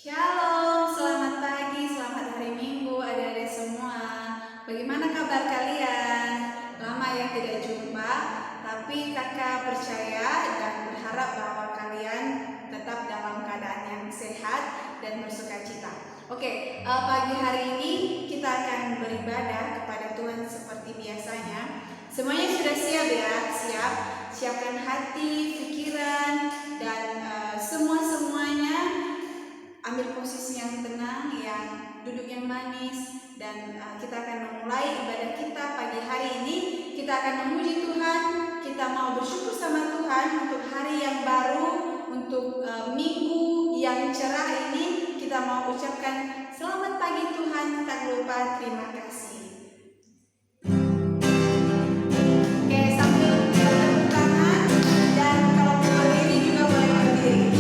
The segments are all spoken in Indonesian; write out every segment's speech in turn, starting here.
Shalom, selamat pagi, selamat hari Minggu adik-adik semua. Bagaimana kabar kalian? Lama ya tidak jumpa, tapi kakak percaya dan berharap bahwa kalian tetap dalam keadaan yang sehat dan bersukacita. Pagi hari ini kita akan beribadah kepada Tuhan seperti biasanya. Semuanya sudah siap ya? Siap? Siapkan hati, pikiran, dan semuanya. Ambil posisi yang tenang, yang duduk yang manis, dan kita akan memulai ibadah kita pagi hari ini. Kita akan memuji Tuhan, kita mau bersyukur sama Tuhan untuk hari yang baru, untuk minggu yang cerah ini. Kita mau ucapkan selamat pagi Tuhan, tak lupa terima kasih. Oke, sambil tepuk tangan, dan kalau mau berdiri juga boleh berdiri.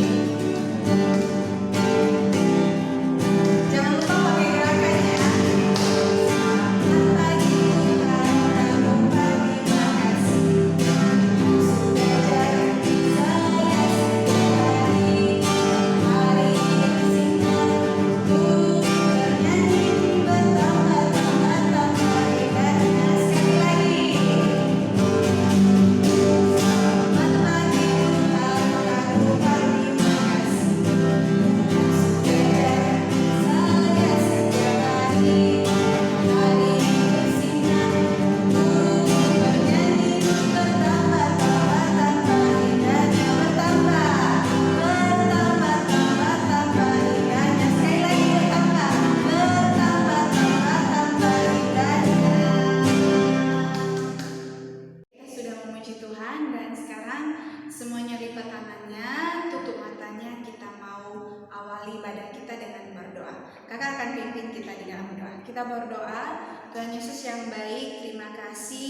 Semuanya lipat tangannya, tutup matanya, kita mau awali ibadah kita dengan berdoa. Kakak akan pimpin kita di dalam doa. Kita berdoa. Tuhan Yesus yang baik, terima kasih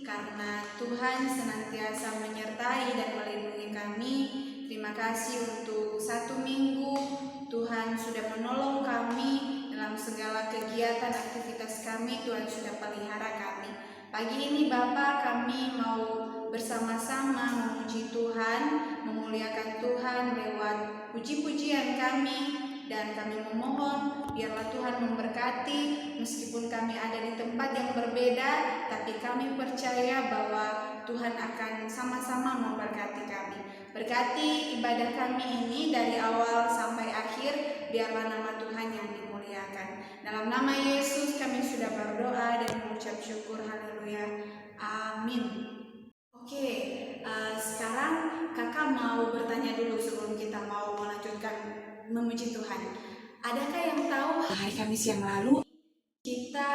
karena Tuhan senantiasa menyertai dan melindungi kami. Terima kasih untuk satu minggu Tuhan sudah menolong kami dalam segala kegiatan aktivitas kami. Tuhan sudah pelihara kami. Pagi ini Bapa, kami mau bersama-sama memuji Tuhan, memuliakan Tuhan lewat puji-pujian kami, dan kami memohon biarlah Tuhan memberkati. Meskipun kami ada di tempat yang berbeda, tapi kami percaya bahwa Tuhan akan sama-sama memberkati kami. Berkati ibadah kami ini dari awal sampai akhir, biarlah nama Tuhan yang dimuliakan. Dalam nama Yesus kami sudah berdoa dan mengucap syukur. Haleluya. Amin. Sekarang kakak mau bertanya dulu sebelum kita mau melanjutkan memuji Tuhan. Adakah yang tahu hari Kamis yang lalu kita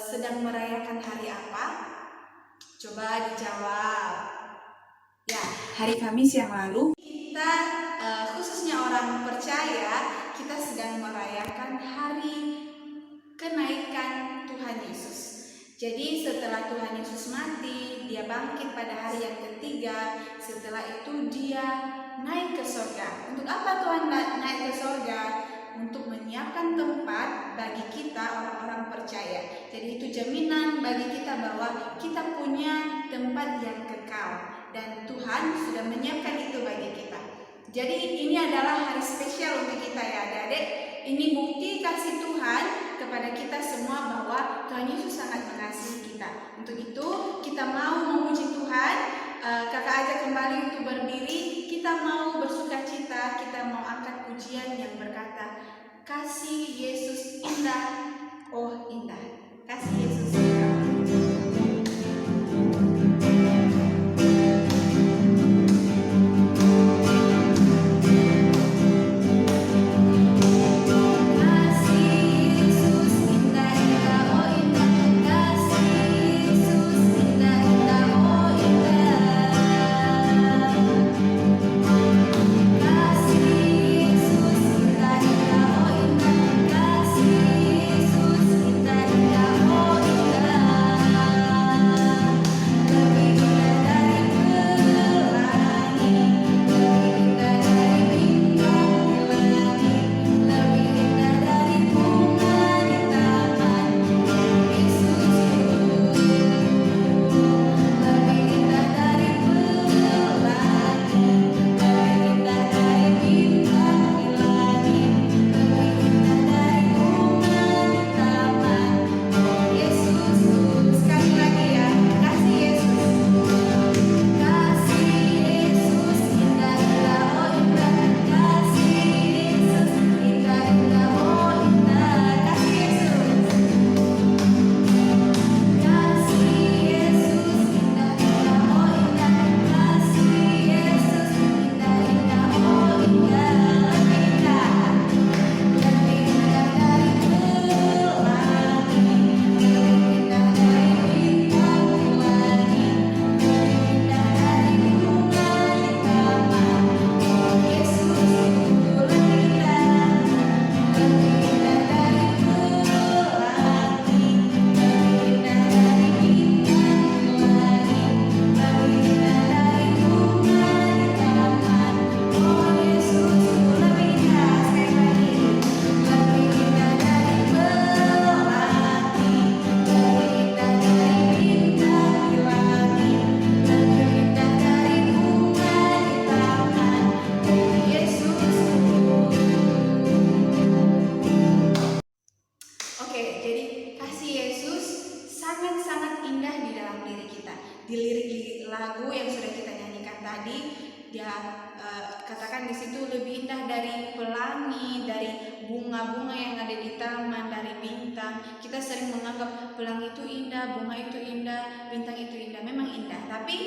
sedang merayakan hari apa? Coba dijawab. Ya, hari Kamis yang lalu kita khususnya orang percaya, kita sedang merayakan hari kenaikan Tuhan Yesus. Jadi setelah Tuhan Yesus mati, dia bangkit pada hari yang ketiga. Setelah itu dia naik ke surga. Untuk apa Tuhan naik ke surga? Untuk menyiapkan tempat bagi kita orang-orang percaya. Jadi itu jaminan bagi kita bahwa kita punya tempat yang kekal. Dan Tuhan sudah menyiapkan itu bagi kita. Jadi ini adalah hari spesial untuk kita ya adik-adik. Ini bukti kasih Tuhan kepada kita semua bahwa Tuhan Yesus sangat mengasihi kita. Untuk itu kita mau memuji Tuhan. Kakak ajak kembali untuk berdiri. Kita mau bersukacita. Kita mau angkat pujian yang berkata, kasih Yesus indah, oh indah. Kasih Yesus indah. Yesus indah, oh indah. tadi, dia katakan di situ lebih indah dari pelangi, dari bunga-bunga yang ada di taman, dari bintang. Kita sering menganggap pelangi itu indah, bunga itu indah, bintang itu indah. Memang indah, tapi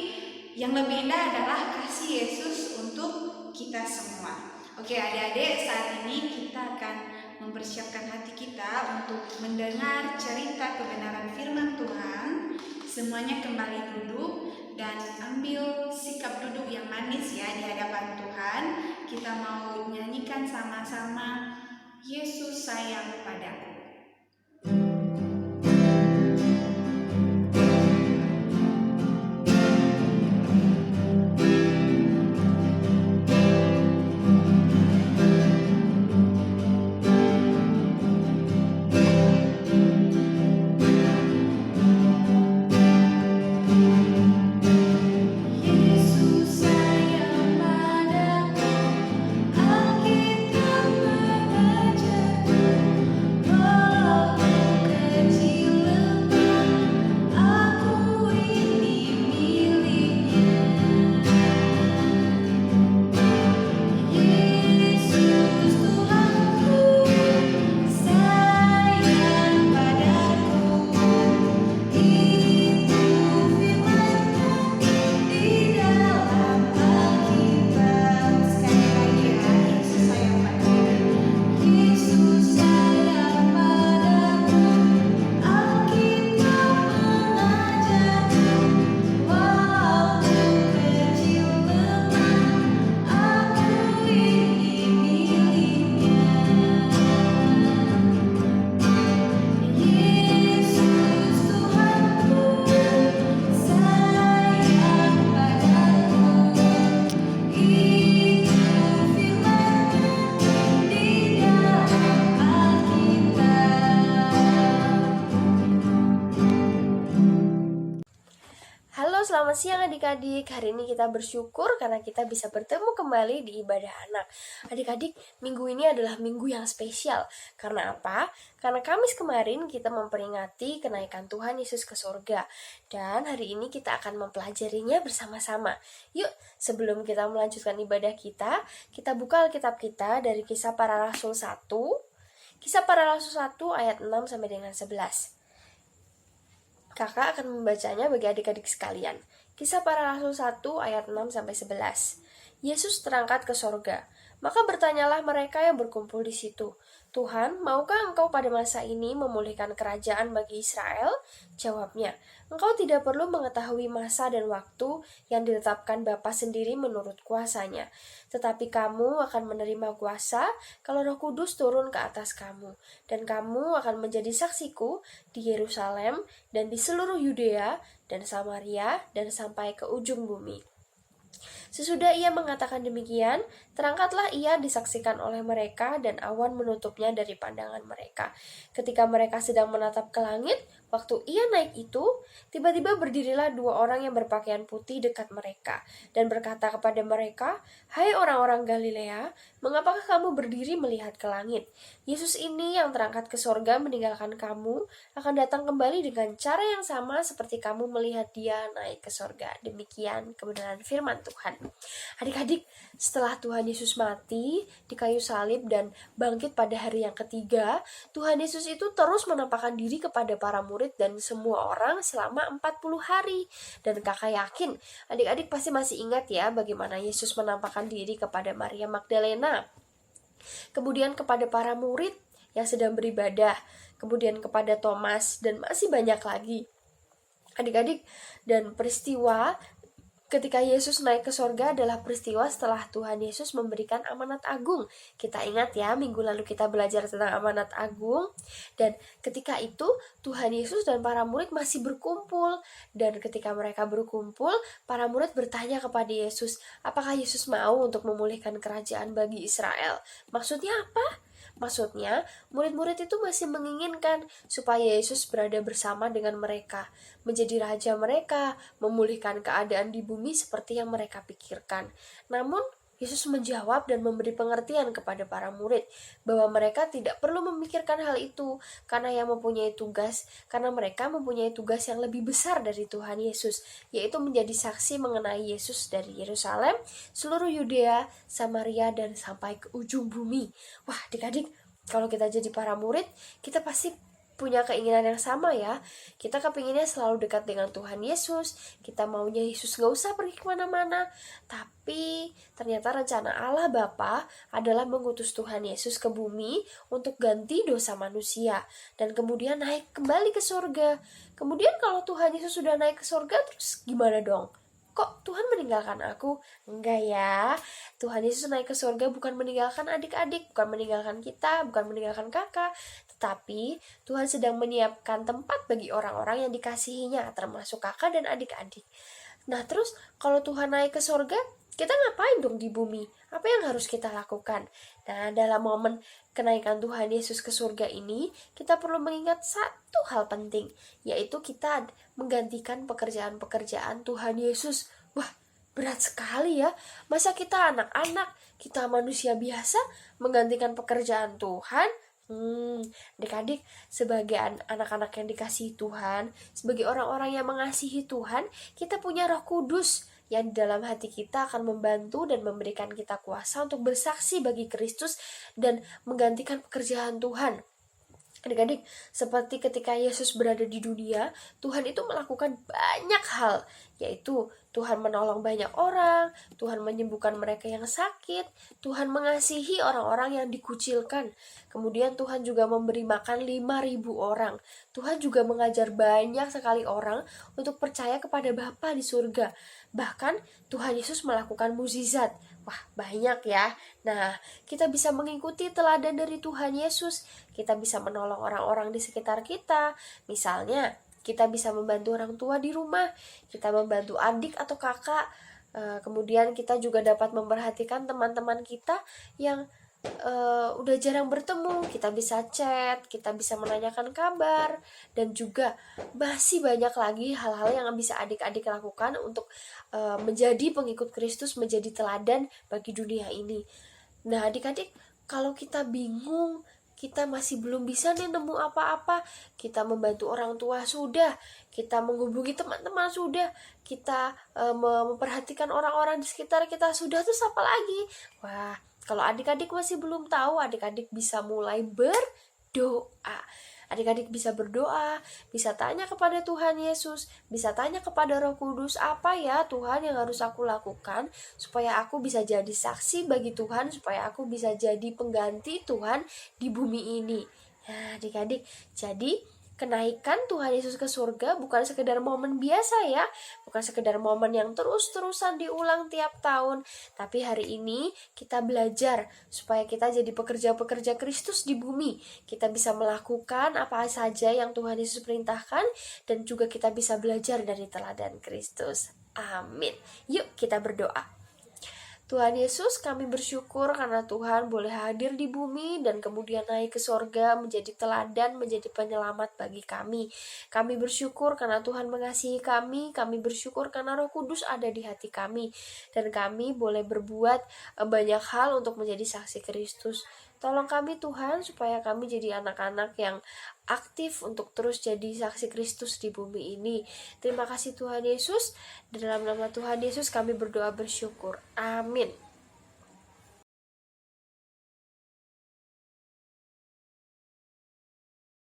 yang lebih indah adalah kasih Yesus untuk kita semua. Oke adik-adik, saat ini kita akan mempersiapkan hati kita untuk mendengar cerita kebenaran firman Tuhan. Semuanya kembali duduk dan ambil sikap duduk yang manis ya di hadapan Tuhan. Kita mau nyanyikan sama-sama Yesus sayang padaku. Selamat siang adik-adik. Hari ini kita bersyukur karena kita bisa bertemu kembali di ibadah anak. Adik-adik, minggu ini adalah minggu yang spesial. Karena apa? Karena Kamis kemarin kita memperingati kenaikan Tuhan Yesus ke surga. Dan hari ini kita akan mempelajarinya bersama-sama. Yuk, sebelum kita melanjutkan ibadah kita buka Alkitab kita dari Kisah Para Rasul 1. Kisah Para Rasul 1 ayat 6 sampai dengan 11. Kakak akan membacanya bagi adik-adik sekalian. Kisah Para Rasul 1 ayat 6 sampai 11. Yesus terangkat ke sorga. Maka bertanyalah mereka yang berkumpul di situ, Tuhan, maukah engkau pada masa ini memulihkan kerajaan bagi Israel? Jawabnya, engkau tidak perlu mengetahui masa dan waktu yang ditetapkan Bapa sendiri menurut kuasanya. Tetapi kamu akan menerima kuasa kalau Roh Kudus turun ke atas kamu. Dan kamu akan menjadi saksiku di Yerusalem dan di seluruh Yudea dan Samaria dan sampai ke ujung bumi. Sesudah ia mengatakan demikian, terangkatlah ia disaksikan oleh mereka dan awan menutupnya dari pandangan mereka. Ketika mereka sedang menatap ke langit, waktu ia naik itu, tiba-tiba berdirilah dua orang yang berpakaian putih dekat mereka dan berkata kepada mereka, "Hai orang-orang Galilea, mengapakah kamu berdiri melihat ke langit? Yesus ini yang terangkat ke sorga meninggalkan kamu akan datang kembali dengan cara yang sama seperti kamu melihat dia naik ke sorga." Demikian kebenaran firman Tuhan. Adik-adik, setelah Tuhan Yesus mati di kayu salib dan bangkit pada hari yang ketiga, Tuhan Yesus itu terus menampakkan diri kepada para murid dan semua orang selama 40 hari. Dan kakak yakin adik-adik pasti masih ingat ya bagaimana Yesus menampakkan diri kepada Maria Magdalena, kemudian kepada para murid yang sedang beribadah, kemudian kepada Thomas, dan masih banyak lagi. Adik-adik, dan peristiwa ketika Yesus naik ke sorga adalah peristiwa setelah Tuhan Yesus memberikan amanat agung. Kita ingat ya, minggu lalu kita belajar tentang amanat agung. Dan ketika itu Tuhan Yesus dan para murid masih berkumpul. Dan ketika mereka berkumpul, para murid bertanya kepada Yesus, apakah Yesus mau untuk memulihkan kerajaan bagi Israel? Maksudnya apa? Maksudnya, murid-murid itu masih menginginkan supaya Yesus berada bersama dengan mereka, menjadi raja mereka, memulihkan keadaan di bumi seperti yang mereka pikirkan. Namun, Yesus menjawab dan memberi pengertian kepada para murid bahwa mereka tidak perlu memikirkan hal itu karena mereka mempunyai tugas yang lebih besar dari Tuhan Yesus, yaitu menjadi saksi mengenai Yesus dari Yerusalem, seluruh Yudea, Samaria, dan sampai ke ujung bumi. Wah, adik-adik, kalau kita jadi para murid, kita pasti punya keinginan yang sama ya. Kita kepinginnya selalu dekat dengan Tuhan Yesus. Kita maunya Yesus gak usah pergi kemana-mana. Tapi ternyata rencana Allah Bapa adalah mengutus Tuhan Yesus ke bumi untuk ganti dosa manusia dan kemudian naik kembali ke surga. Kemudian kalau Tuhan Yesus sudah naik ke surga, terus gimana dong? Kok Tuhan meninggalkan aku? Enggak ya. Tuhan Yesus naik ke surga bukan meninggalkan adik-adik, bukan meninggalkan kita, bukan meninggalkan kakak, tetapi Tuhan sedang menyiapkan tempat bagi orang-orang yang dikasihinya, termasuk kakak dan adik-adik. Nah, terus kalau Tuhan naik ke surga, kita ngapain dong di bumi? Apa yang harus kita lakukan? Nah, dalam momen kenaikan Tuhan Yesus ke surga ini, kita perlu mengingat satu hal penting, yaitu kita menggantikan pekerjaan-pekerjaan Tuhan Yesus. Wah, berat sekali ya. Masa kita anak-anak, kita manusia biasa menggantikan pekerjaan Tuhan? Adik-adik, sebagai anak-anak yang dikasihi Tuhan, sebagai orang-orang yang mengasihi Tuhan, kita punya Roh Kudus yang di dalam hati kita akan membantu dan memberikan kita kuasa untuk bersaksi bagi Kristus dan menggantikan pekerjaan Tuhan. Adik-adik, seperti ketika Yesus berada di dunia, Tuhan itu melakukan banyak hal, yaitu Tuhan menolong banyak orang, Tuhan menyembuhkan mereka yang sakit, Tuhan mengasihi orang-orang yang dikucilkan. Kemudian Tuhan juga memberi makan 5.000 orang. Tuhan juga mengajar banyak sekali orang untuk percaya kepada Bapa di surga. Bahkan Tuhan Yesus melakukan mukjizat. Wah, banyak ya. Nah, kita bisa mengikuti teladan dari Tuhan Yesus. Kita bisa menolong orang-orang di sekitar kita. Misalnya, kita bisa membantu orang tua di rumah, kita membantu adik atau kakak, kemudian kita juga dapat memperhatikan teman-teman kita yang udah jarang bertemu. Kita bisa chat, kita bisa menanyakan kabar, dan juga masih banyak lagi hal-hal yang bisa adik-adik lakukan untuk menjadi pengikut Kristus, menjadi teladan bagi dunia ini. Nah, adik-adik, kalau kita bingung, kita masih belum bisa nih nemu apa-apa, kita membantu orang tua sudah, kita menghubungi teman-teman sudah, kita memperhatikan orang-orang di sekitar kita sudah, terus apa lagi? Wah, kalau adik-adik masih belum tahu, adik-adik bisa mulai berdoa. Adik-adik bisa berdoa, bisa tanya kepada Tuhan Yesus, bisa tanya kepada Roh Kudus, apa ya Tuhan yang harus aku lakukan supaya aku bisa jadi saksi bagi Tuhan, supaya aku bisa jadi pengganti Tuhan di bumi ini. Nah, adik-adik, jadi kenaikan Tuhan Yesus ke surga bukan sekedar momen biasa ya, bukan sekedar momen yang terus-terusan diulang tiap tahun, tapi hari ini kita belajar supaya kita jadi pekerja-pekerja Kristus di bumi. Kita bisa melakukan apa saja yang Tuhan Yesus perintahkan, dan juga kita bisa belajar dari teladan Kristus. Amin. Yuk kita berdoa. Tuhan Yesus, kami bersyukur karena Tuhan boleh hadir di bumi dan kemudian naik ke sorga menjadi teladan, menjadi penyelamat bagi kami. Kami bersyukur karena Tuhan mengasihi kami bersyukur karena Roh Kudus ada di hati kami, dan kami boleh berbuat banyak hal untuk menjadi saksi Kristus. Tolong kami Tuhan supaya kami jadi anak-anak yang aktif untuk terus jadi saksi Kristus di bumi ini. Terima kasih Tuhan Yesus. Dalam nama Tuhan Yesus kami berdoa bersyukur. Amin.